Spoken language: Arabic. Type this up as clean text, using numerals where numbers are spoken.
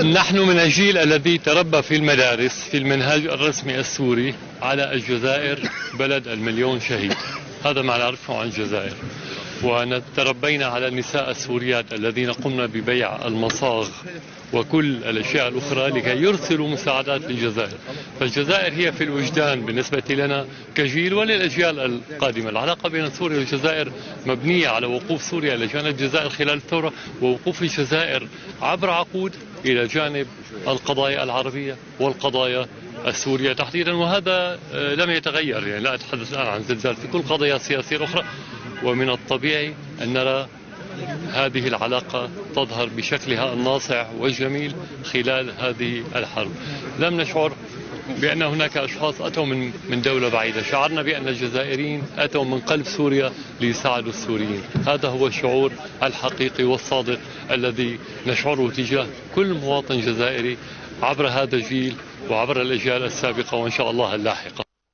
نحن من الجيل الذي تربى في المدارس في المنهاج الرسمي السوري على الجزائر بلد المليون شهيد. هذا ما نعرفه عن الجزائر. وتربينا على النساء السوريات الذين قمنا ببيع المصاغ وكل الأشياء الأخرى لكي يرسلوا مساعدات للجزائر. فالجزائر هي في الوجدان بالنسبة لنا كجيل وللأجيال القادمة. العلاقة بين سوريا والجزائر مبنية على وقوف سوريا إلى جانب الجزائر خلال الثورة، ووقوف الجزائر عبر عقود إلى جانب القضايا العربية والقضايا السورية تحديدا. وهذا لم يتغير، يعني لا أتحدث الآن عن زلزال، في كل قضايا سياسية أخرى. ومن الطبيعي أن نرى هذه العلاقة تظهر بشكلها الناصع والجميل خلال هذه الحرب. لم نشعر بأن هناك أشخاص أتوا من دولة بعيدة، شعرنا بأن الجزائريين أتوا من قلب سوريا ليساعدوا السوريين. هذا هو الشعور الحقيقي والصادق الذي نشعره تجاه كل مواطن جزائري عبر هذا الجيل وعبر الأجيال السابقة وإن شاء الله اللاحقة.